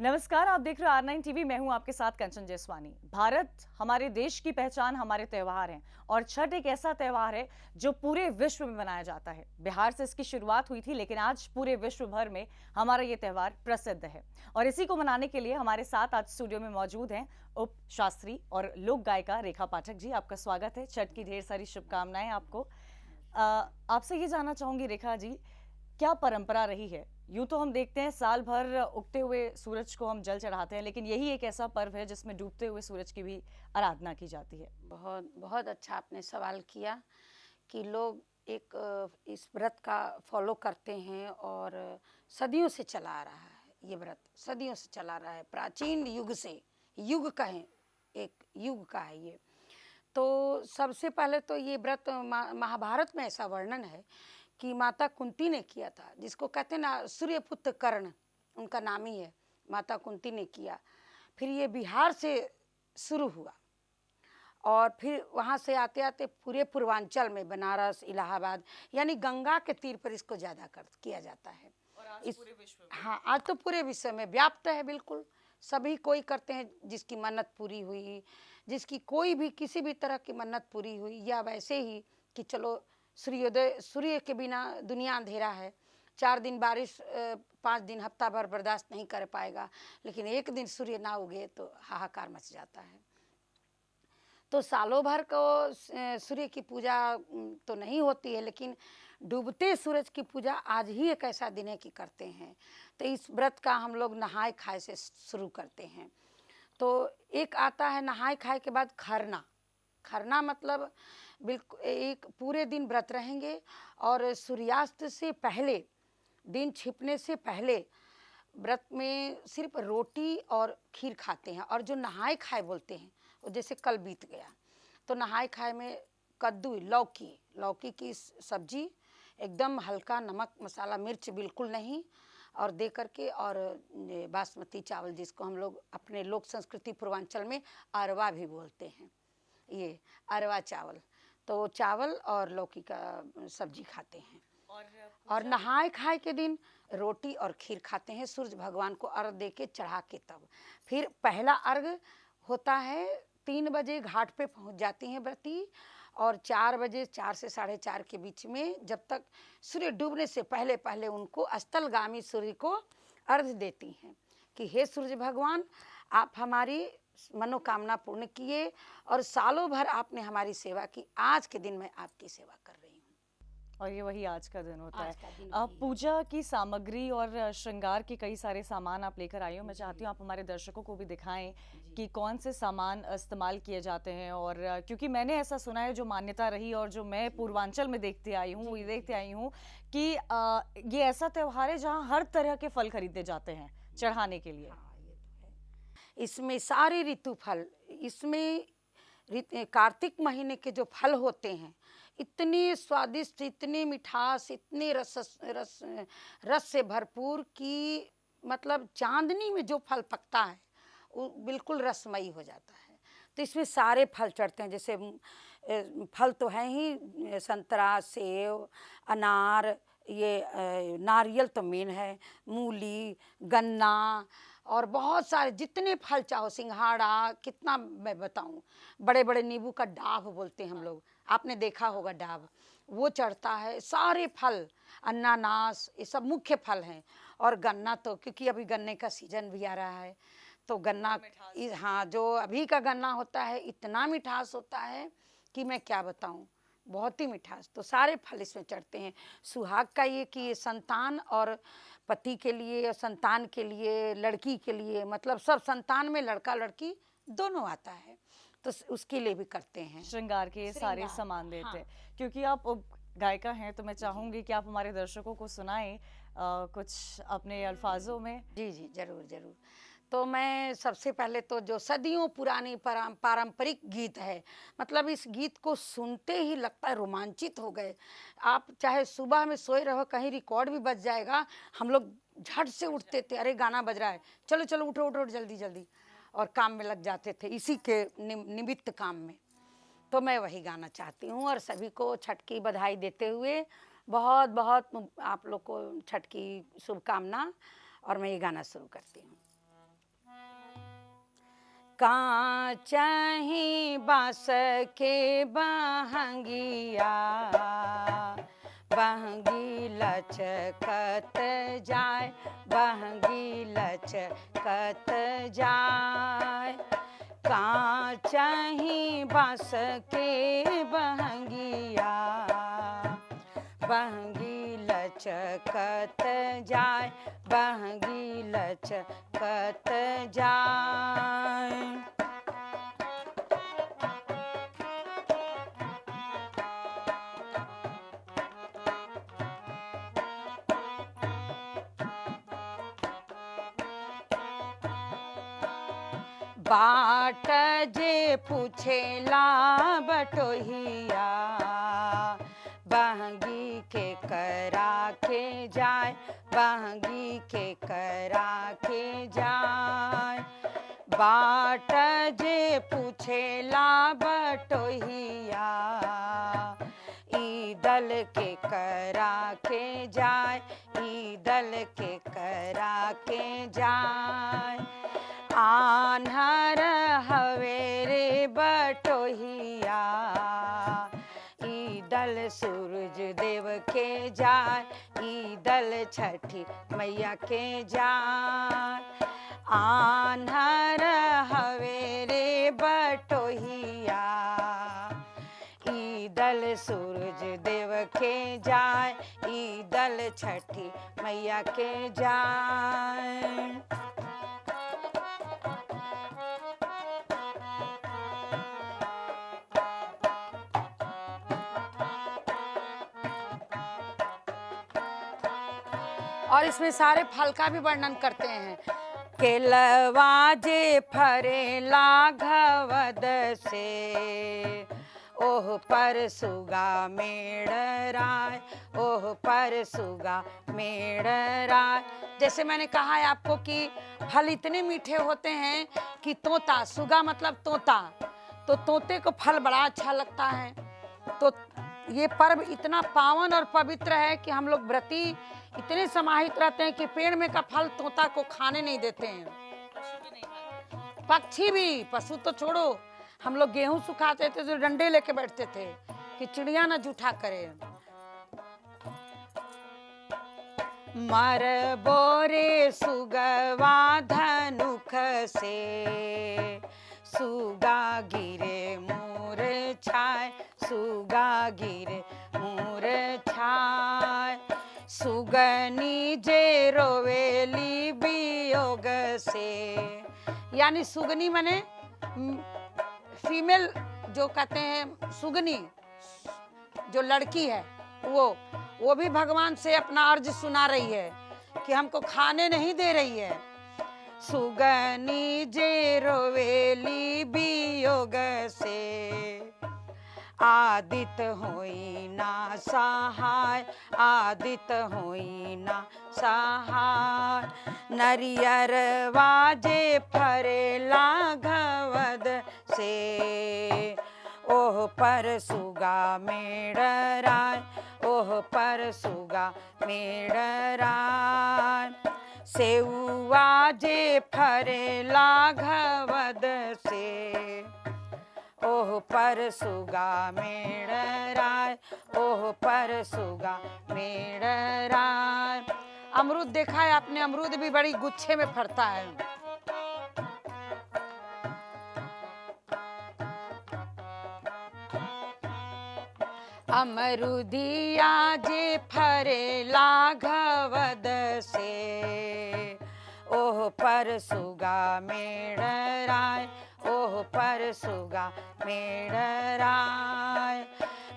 नमस्कार, आप देख रहे हो R9 टीवी। मैं हूं आपके साथ कंचन जयसवानी। भारत हमारे देश की पहचान, हमारे त्योहार हैं और छठ एक ऐसा त्योहार है जो पूरे विश्व में मनाया जाता है। बिहार से इसकी शुरुआत हुई थी, लेकिन आज पूरे विश्व भर में हमारा ये त्योहार प्रसिद्ध है और इसी को मनाने के लिए हमारे साथ आज स्टूडियो में मौजूद हैं उप शास्त्री और लोक गायिका रेखा पाठक जी। आपका स्वागत है। छठ की ढेर सारी शुभकामनाएं आपको। आपसे ये जानना चाहूंगी रेखा जी, क्या परंपरा रही है? यूं तो हम देखते हैं साल भर उगते हुए सूरज को हम जल चढ़ाते हैं, लेकिन यही एक ऐसा पर्व है जिसमें डूबते हुए सूरज की भी आराधना की जाती है। बहुत बहुत अच्छा आपने सवाल किया कि लोग एक इस व्रत का फॉलो करते हैं और सदियों से चला आ रहा है। ये व्रत सदियों से चला आ रहा है, प्राचीन युग से, युग कहें, एक युग का है ये। तो सबसे पहले तो ये व्रत महाभारत में ऐसा वर्णन है कि माता कुंती ने किया था, जिसको कहते हैं ना सूर्यपुत्र कर्ण, उनका नाम ही है, माता कुंती ने किया। फिर ये बिहार से शुरू हुआ और फिर वहाँ से आते आते पूरे पूर्वांचल में बनारस, इलाहाबाद, यानी गंगा के तीर पर इसको ज़्यादा किया जाता है। और आज पूरे विश्व में। हाँ, आज तो पूरे विश्व में व्याप्त है। बिल्कुल सभी कोई करते हैं, जिसकी मन्नत पूरी हुई, जिसकी कोई भी किसी भी तरह की मन्नत पूरी हुई, या वैसे ही कि चलो सूर्योदय, सूर्य के बिना दुनिया अंधेरा है, 4 दिन बारिश, 5 दिन हफ्ता भर बर्दाश्त नहीं कर पाएगा, लेकिन एक दिन सूर्य ना उगे तो हाहाकार मच जाता है। तो सालों भर को सूर्य की पूजा तो नहीं होती है, लेकिन डूबते सूरज की पूजा आज ही एक ऐसा दिन है कि करते हैं। तो इस व्रत का हम लोग नहाए खाए से शुरू करते हैं। तो एक आता है नहाए खाए के बाद खरना। खरना मतलब बिल्कुल एक पूरे दिन व्रत रहेंगे और सूर्यास्त से पहले, दिन छिपने से पहले व्रत में सिर्फ रोटी और खीर खाते हैं। और जो नहाए खाए बोलते हैं, वो जैसे कल बीत गया, तो नहाए खाए में कद्दू, लौकी, लौकी की सब्जी, एकदम हल्का नमक मसाला मिर्च बिल्कुल नहीं, और दे करके, और बासमती चावल, जिसको हम लोग अपने लोक संस्कृति पूर्वांचल में अरवा भी बोलते हैं, ये अरवा चावल, तो चावल और लौकी का सब्जी खाते हैं। और नहाए खाए के दिन रोटी और खीर खाते हैं, सूरज भगवान को अर्घ दे के चढ़ा के। तब फिर पहला अर्घ होता है 3 बजे, घाट पे पहुंच जाती हैं व्रती, और 4 बजे, 4 से 4:30 के बीच में, जब तक सूर्य डूबने से पहले पहले उनको अस्तलगामी सूर्य को अर्घ देती हैं कि हे सूर्य भगवान, आप हमारी मनोकामना पूर्ण किए और सालों भर आपने हमारी सेवा की, आज के दिन मैं आपकी सेवा कर रही हूँ। और ये वही आज का दिन होता आज का दिन है। वही है। पूजा की सामग्री और श्रृंगार के कई सारे सामान आप लेकर आई हो। मैं चाहती हूँ आप हमारे दर्शकों को भी दिखाएं कि कौन से सामान इस्तेमाल किए जाते हैं। और क्योंकि मैंने ऐसा सुना है, जो मान्यता रही और जो मैं पूर्वांचल में देखते आई हूँ, ये देखते आई हूँ कि ये ऐसा त्योहार है जहाँ हर तरह के फल खरीदे जाते हैं चढ़ाने के लिए। हाँ, ये तो है। इसमें सारे ऋतु फल, इसमें कार्तिक महीने के जो फल होते हैं, इतने स्वादिष्ट, इतने मिठास, इतने रस से भरपूर कि मतलब चांदनी में जो फल पकता है वो बिल्कुल रसमयी हो जाता है। तो इसमें सारे फल चढ़ते हैं, जैसे फल तो हैं ही, संतरा, सेब, अनार, ये नारियल तो मेन है, मूली, गन्ना, और बहुत सारे जितने फल चाहो, सिंघाड़ा, कितना मैं बताऊं, बड़े बड़े नींबू का डाभ बोलते हैं हम लोग, आपने देखा होगा डाभ, वो चढ़ता है। सारे फल, अनानास, ये सब मुख्य फल हैं। और गन्ना तो, क्योंकि अभी गन्ने का सीजन भी आ रहा है, तो गन्ना, हाँ, जो अभी का गन्ना होता है इतना मिठास होता है कि मैं क्या बताऊं, बहुत ही मिठास। तो सारे फल इसमें चढ़ते हैं। सुहाग का ये कि ये संतान और पति के लिए और संतान के लिए, लड़की के लिए, मतलब सब संतान में लड़का लड़की दोनों आता है, तो उसके लिए भी करते हैं। श्रृंगार के ये सारे श्रृंगार सामान का, देते हाँ। हैं। क्योंकि आप गायिका हैं तो मैं चाहूंगी कि आप हमारे दर्शकों को सुनाएं कुछ अपने अल्फाजों में। जी जी, जरूर जरूर। तो मैं सबसे पहले तो जो सदियों पुरानी पारंपरिक गीत है, मतलब इस गीत को सुनते ही लगता है रोमांचित हो गए। आप चाहे सुबह में सोए रहो, कहीं रिकॉर्ड भी बज जाएगा, हम लोग झट से उठते थे, अरे गाना बज रहा है, चलो चलो उठो उठो जल्दी जल्दी, और काम में लग जाते थे, इसी के निमित्त काम में। तो मैं वही गाना चाहती हूँ, और सभी को छठ की बधाई देते हुए बहुत बहुत आप लोग को छठ की शुभकामना, और मैं ये गाना शुरू करती हूँ। कांचही बांस के बहंगिया, बहंगी लचकत जाय, बहंगी लचकत जाय। कांचही बांस के बहंगिया, बहंगी लचकत जाय, बहंगी लचकत जाय। बाट जे पूछेला बटोहिया, बहंगी के करा के जाय, बहंगी के करा के जाय। बाट जे पूछेला बटोहिया, ई दल के करा के जाय, ई दल के करा के जाय। आन्हर हवे रे बटोहिया, ई दल सूरज देव के जाय, ई दल छठी मैया के जाय। आन्हर हवे रे बटोहिया, ई दल सूरज देव के जाय, ई दल छठी मैया के जाय। और इसमें सारे फल का भी वर्णन करते हैं। केलवा जे फरेला घवद से, ओह पर सुगा मेड़राय, ओह पर सुगा मेड़राय। जैसे मैंने कहा है आपको कि फल इतने मीठे होते हैं कि तोता, सुगा मतलब तोता, तो तोते को फल बड़ा अच्छा लगता है। तो ये पर्व इतना पावन और पवित्र है कि हम लोग व्रती इतने समाहित रहते हैं कि पेड़ में का फल तोता को खाने नहीं देते हैं। पक्षी भी, पशु तो छोड़ो, हम लोग गेहूं सुखाते थे तो डंडे लेके बैठते थे कि चिड़िया ना जूठा करे। मर बोरे सुगवा धनुख से, सुगा गिरे मोर छाय, सुगा गिरे मोर छाय। सुगनी जे रोवेली वियोग से, यानी सुगनी माने फीमेल जो कहते हैं, सुगनी जो लड़की है वो भी भगवान से अपना अर्ज सुना रही है कि हमको खाने नहीं दे रही है। सुगनी जे रोवेली वियोग से, आदित होई ना सहाय, आदित होई ना सहाय। नरियर वाजे फरेला घवद से, ओह पर सुगा मेड़राय, ओह पर सुगा मेड़राय। सेउआ जे फरेला घवद से, ओह पर सुगा मेड़राय, ओह पर सुगा मेड़राय। अमरूद देखा है आपने, अमरूद भी बड़ी गुच्छे में फरता है। अमरूदिया जे फरेला घवद से, ओह पर सुगा मेड़राय, ओह पर सुगा मेड़राय।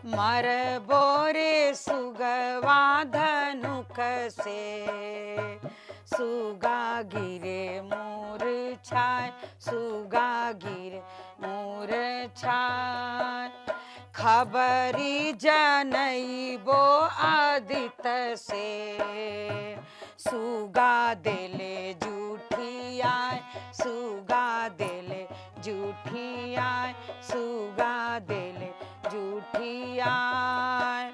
मर बोरे सुगवा धनुख से, सुगा गिरे मोर छाय, सुगा गिरे मोर छाय। खबरी जनई बो आदित से, सुगा देले जूठी आय, सुगा देले जूठी आय, सुगा देले जूठी आय।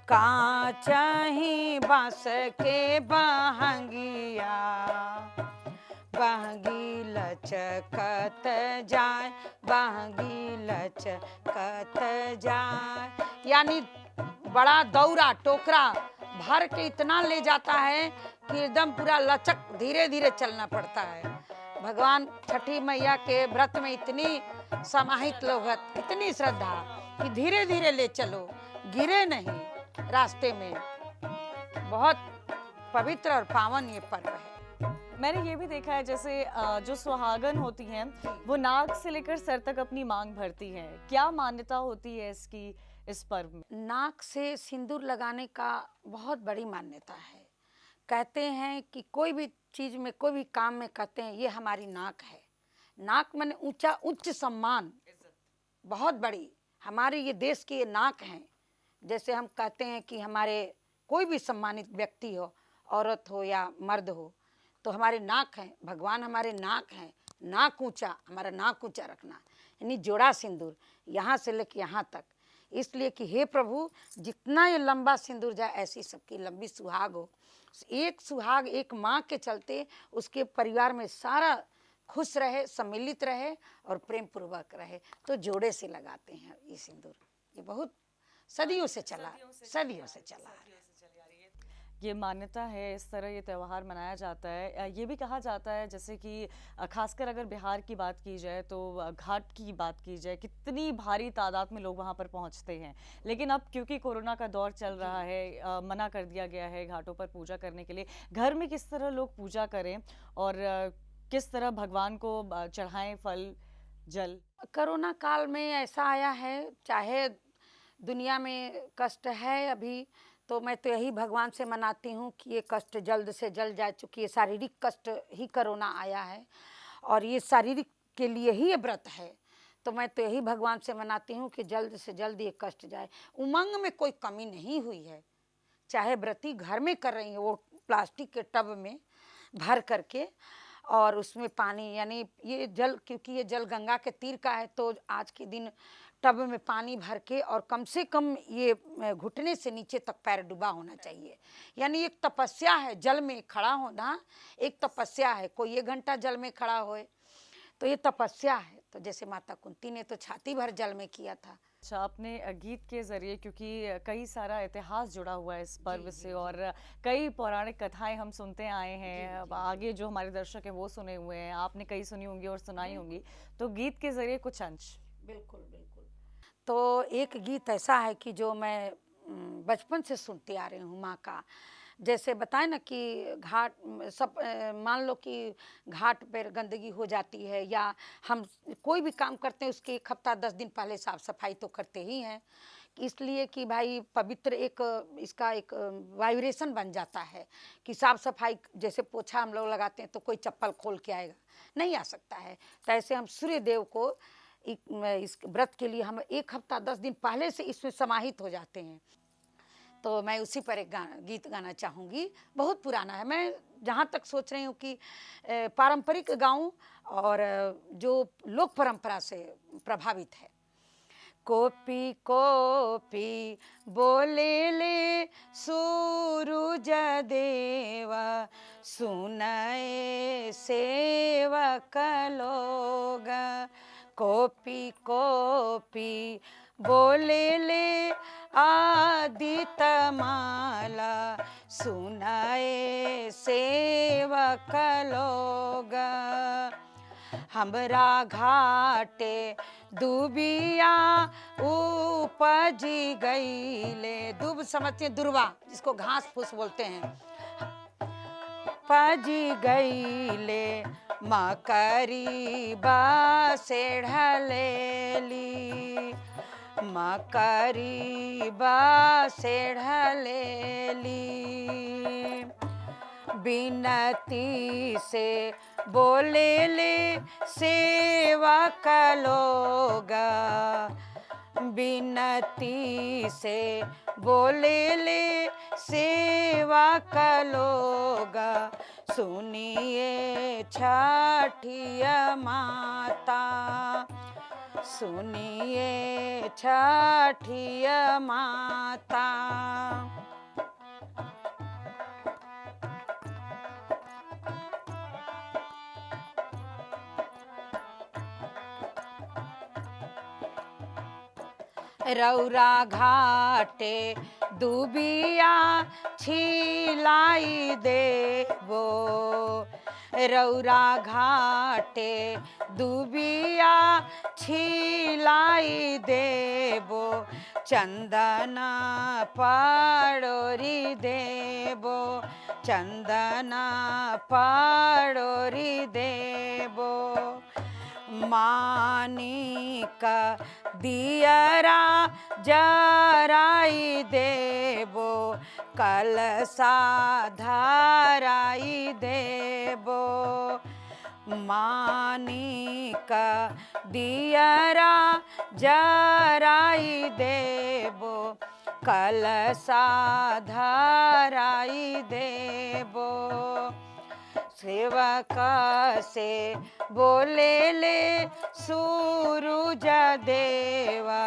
कांचही बांस के बहंगिया, बांगी लचकत जाए, बांगी लचकत जाए। यानी बड़ा दौरा टोकरा भर के इतना ले जाता है कि एकदम पूरा लचक, धीरे धीरे चलना पड़ता है। भगवान छठी मैया के व्रत में इतनी समाहित लोग, इतनी श्रद्धा कि धीरे धीरे ले चलो, गिरे नहीं रास्ते में। बहुत पवित्र और पावन ये पर्व है। मैंने ये भी देखा है जैसे जो सुहागन होती हैं वो नाक से लेकर सर तक अपनी मांग भरती हैं। क्या मान्यता होती है इसकी इस पर्व में? नाक से सिंदूर लगाने का बहुत बड़ी मान्यता है। कहते हैं कि कोई भी चीज में, कोई भी काम में कहते हैं ये हमारी नाक है। नाक माने ऊंचा, उच्च सम्मान, बहुत बड़ी हमारे ये देश की ये नाक है। जैसे हम कहते हैं कि हमारे कोई भी सम्मानित व्यक्ति हो, औरत हो या मर्द हो, तो हमारे नाक हैं। भगवान हमारे नाक हैं। नाक ऊंचा, हमारा नाक ऊंचा रखना, यानी जोड़ा सिंदूर यहाँ से लेकर यहाँ तक। इसलिए कि हे प्रभु, जितना ये लंबा सिंदूर जाए ऐसी सबकी लंबी सुहाग हो। एक सुहाग एक माँ के चलते उसके परिवार में सारा खुश रहे, सम्मिलित रहे और प्रेम पूर्वक रहे। तो जोड़े से लगाते हैं ये सिंदूर। ये बहुत सदियों से चला, सदियों से चला है। ये मान्यता है, इस तरह ये त्यौहार मनाया जाता है। ये भी कहा जाता है जैसे कि खासकर अगर बिहार की बात की जाए तो घाट की बात की जाए, कितनी भारी तादाद में लोग वहाँ पर पहुँचते हैं। लेकिन अब क्योंकि कोरोना का दौर चल रहा है, मना कर दिया गया है घाटों पर पूजा करने के लिए। घर में किस तरह लोग पूजा करें और किस तरह भगवान को चढ़ाएं फल जल? कोरोना काल में ऐसा आया है, चाहे दुनिया में कष्ट है अभी, तो मैं तो यही भगवान से मनाती हूँ कि ये कष्ट जल्द से जल्द जाए। चूँकि ये शारीरिक कष्ट ही कोरोना आया है और ये शारीरिक के लिए ही ये व्रत है, तो मैं तो यही भगवान से मनाती हूँ कि जल्द से जल्द ये कष्ट जाए। उमंग में कोई कमी नहीं हुई है। चाहे व्रती घर में कर रही हैं, वो प्लास्टिक के टब में भर करके और उसमें पानी, यानी ये जल, क्योंकि ये जल गंगा के तीर का है, तो आज के दिन टब में पानी भर के और कम से कम ये घुटने से नीचे तक पैर डूबा होना चाहिए। यानी एक तपस्या है, जल में खड़ा होना एक तपस्या है। कोई 1 घंटा जल में खड़ा होए तो ये तपस्या है। तो जैसे माता कुंती ने तो छाती भर जल में किया था। अच्छा, आपने गीत के जरिए, क्योंकि कई सारा इतिहास जुड़ा हुआ है इस पर्व से और कई पौराणिक कथाएं हम सुनते आए हैं। अब आगे जो हमारे दर्शक हैं वो सुने हुए हैं, आपने कई सुनी होंगी और सुनाई होंगी, तो गीत के जरिए कुछ अंश। बिल्कुल बिल्कुल। तो एक गीत ऐसा है कि जो मैं बचपन से सुनती आ रही हूँ माँ का। जैसे बताए ना कि घाट सब, मान लो कि घाट पर गंदगी हो जाती है या हम कोई भी काम करते हैं उसके 1 हफ्ता 10 दिन पहले साफ सफाई तो करते ही हैं, इसलिए कि भाई पवित्र एक इसका एक वाइब्रेशन बन जाता है कि साफ सफाई। जैसे पोछा हम लोग लगाते हैं तो कोई चप्पल खोल के आएगा, नहीं आ सकता है। तो ऐसे हम सूर्य देव को इस व्रत के लिए हम 1 हफ्ता 10 दिन पहले से इसमें समाहित हो जाते हैं। तो मैं उसी पर एक गीत गाना चाहूँगी। बहुत पुराना है, मैं जहाँ तक सोच रही हूँ कि पारंपरिक गाऊं और जो लोक परंपरा से प्रभावित है। कोपी कोपी बोले ले सूरज देवा, सुनाए सेवक लोग। कोपी कोपी बोले ले आदित्य माला, सुनाए सेवक लोग। हमरा घाटे दुबिया उपजी गईले, दूब समझते हैं, दुर्वा जिसको घास फूस बोलते हैं, पजी गईले मकरी बासे ढलेली, मकरी बासे ढलेली। बिनती से बोले ले सेवक लोग, बिनती से बोले ले सेवक लोग। सुनिए छठिया माता, सुनिए छठिया माता। रौरा घाटे दुबिया छिलाई देबो, रौरा घाटे दुबिया छिलाई देबो, चंदना पड़ोरी देबो, चंदना पड़ोरी देबो, मानिक दियरा जराई देबो, कलसा धराई देबो, मानिक दियरा जराई देबो, कलसा धराई देबो, सेवक से बोले ले सूरज देवा,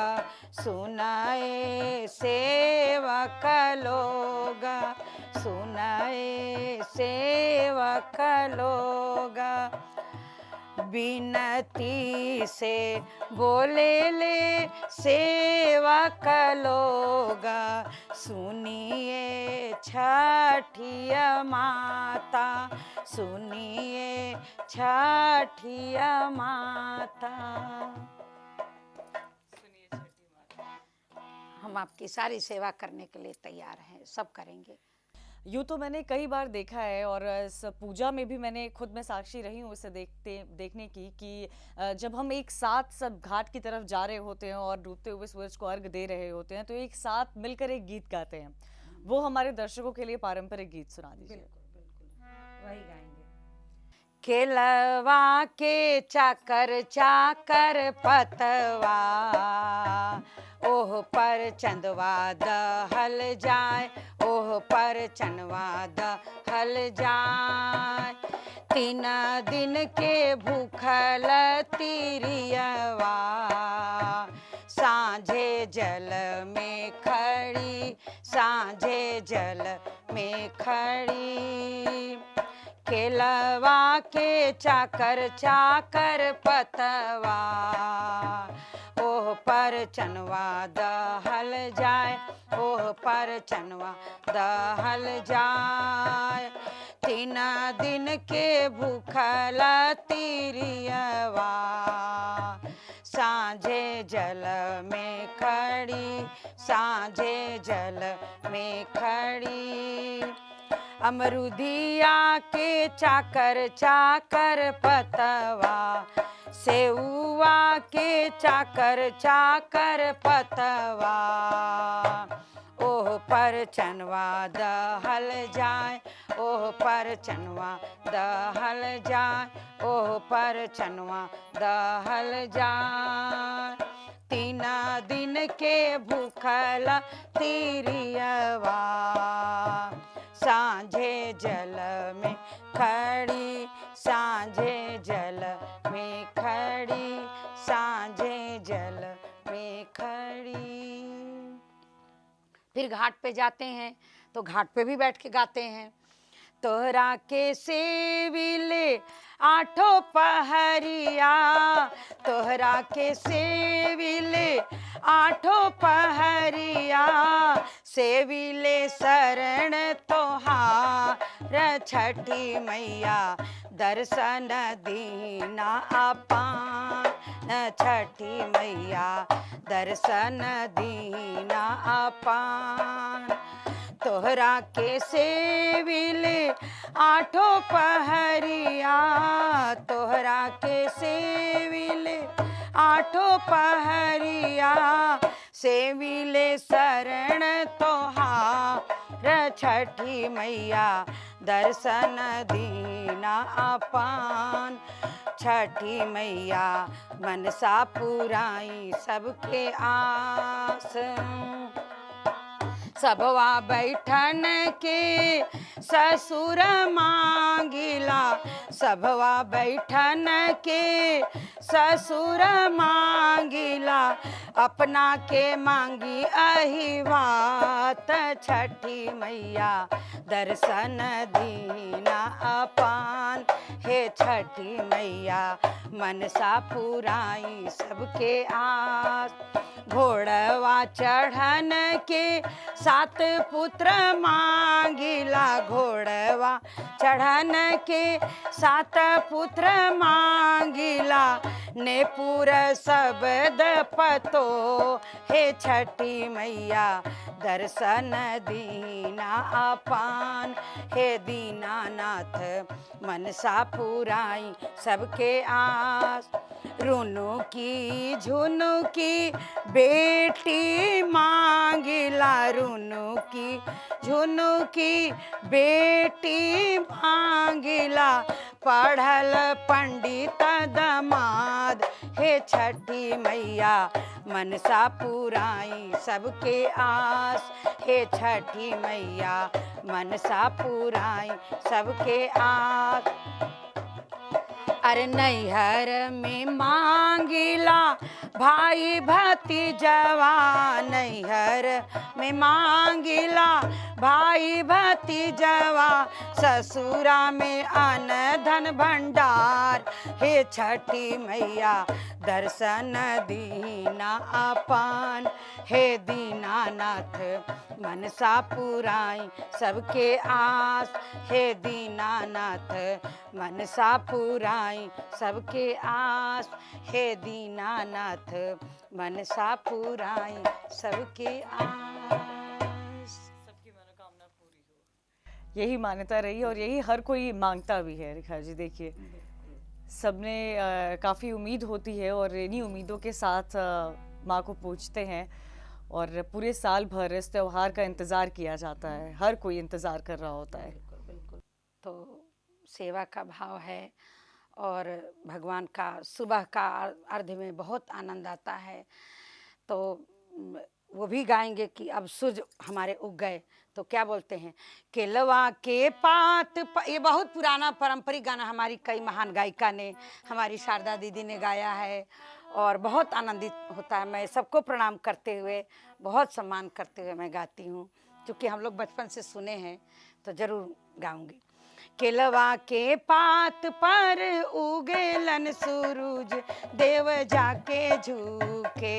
सुनाए सेवक लोग, सुनाए सेवक लोग, बिनती से बोले ले सेवक लोग, सुनिए छठिया माता, सुनिए छठिया माता। हम आपकी सारी सेवा करने के लिए तैयार हैं, सब करेंगे। यूँ तो मैंने कई बार देखा है और इस पूजा में भी मैंने खुद में साक्षी रही हूँ इसे देखने की कि जब हम एक साथ सब घाट की तरफ जा रहे होते हैं और डूबते हुए सूरज को अर्घ दे रहे होते हैं तो एक साथ मिलकर एक गीत गाते हैं। वो हमारे दर्शकों के लिए पारंपरिक गीत सुना दीजिए। बिल्कुल बिल्कुल वही गाएंगे। केलवा के चाकर चाकर पतवा, ओह पर चंदवा दहल जाए, ओह पर चंदवा दहल जाए, 3 दिन के भूखल तिरियवा, सांझे जल में खड़ी, सांझे जल में खड़ी, केलवा के चाकर चाकर पतवा, ओह पर चनवा दहल जाए, ओह पर चनवा दहल जाए, 3 दिन के भूखल तिरियवा, सांझे जल में खड़ी, सांझे जल में खड़ी, अमरुदिया के चाकर चाकर पतवा, सेउआ के चाकर चाकर पतवा, ओह पर चनवा दहल जाए, ओह पर चनवा दहल जाए, ओह पर चनवा दहल जाए, 3 दिन के भूखल तिरियवा, सांझे जल में खड़ी, सांझे जल में खड़ी, सांझे जल में खड़ी। फिर घाट पे जाते हैं तो घाट पे भी बैठ के गाते हैं। तोहरा के सेविले 8 पहरिया, तोहरा के सेविले 8 पहरिया, सेविले शरण तोहार छठी मैया, दर्शन दीना अपान, छठी मैया दर्शन दीना अपान, तोहरा के सेविले 8 पहरिया, तोहरा के सेविले 8 पहरिया, सेविले शरण तोहार छठी मैया, दर्शन दीना अपान, छठी मैया मनसा पुराई सबके आस, सबवा बैठन के ससुर मांगी मांगिला सभवा बैठन के ससुर मांगिला अपना के मांगी अहि बात छठी मैया दर्शन दीना अपान हे छठी मैया मनसा पुराई सबके आस घोड़वा चढ़न के 7 पुत्र मांगिला घोड़वा चढ़न के 7 पुत्र मांगिला ने पूरा शब्द पतो हे छठी मैया दर्शन दीना अपान हे दीनानाथ मनसा पुराई सबके आस रुनु की झुनु की बेटी मांगिला रुनु की झुनु की बेटी मांगिला पढ़ल पंडित दमाद हे छठी मैया मनसा पुराई सबके आस हे छठी मैया मनसा पुराई सबके आस अरे नैहर में मांगिला भाई भतीजवा नैहर में मांगिला भाई भतीजवा ससुरा में अन्न धन भंडार हे छठी मैया दर्शन दीना अपान हे दीनानाथ मनसा पुराई सबके आस हे दीनानाथ मनसा पुराई सबके आस हे दीनानाथ मनसा पुराई सबके आस सबकी मनोकामना पूरी हो, यही मान्यता रही और यही हर कोई मांगता भी है। रेखा जी देखिए सबने काफ़ी उम्मीद होती है और इन्हीं उम्मीदों के साथ माँ को पूजते हैं और पूरे साल भर इस त्योहार का इंतज़ार किया जाता है, हर कोई इंतज़ार कर रहा होता है। बिल्कुल बिल्कुल। तो सेवा का भाव है और भगवान का सुबह का अर्घ में बहुत आनंद आता है। तो वो भी गाएंगे कि अब सूरज हमारे उग गए तो क्या बोलते हैं केलवा के पात ये बहुत पुराना पारंपरिक गाना हमारी कई महान गायिका ने हमारी शारदा दीदी ने गाया है और बहुत आनंदित होता है। मैं सबको प्रणाम करते हुए बहुत सम्मान करते हुए मैं गाती हूँ क्योंकि हम लोग बचपन से सुने हैं तो जरूर गाऊंगी। केलवा के पात पर उगेलन सूरज देव जाके झुके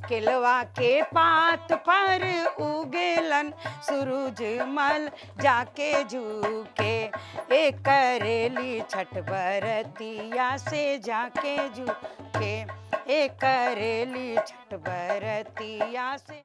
केलवा के पात पर उगेलन सूरज मल जाके झुके एक करेली छठ बरतिया से जाके झुके एक करेली छठ बरतिया से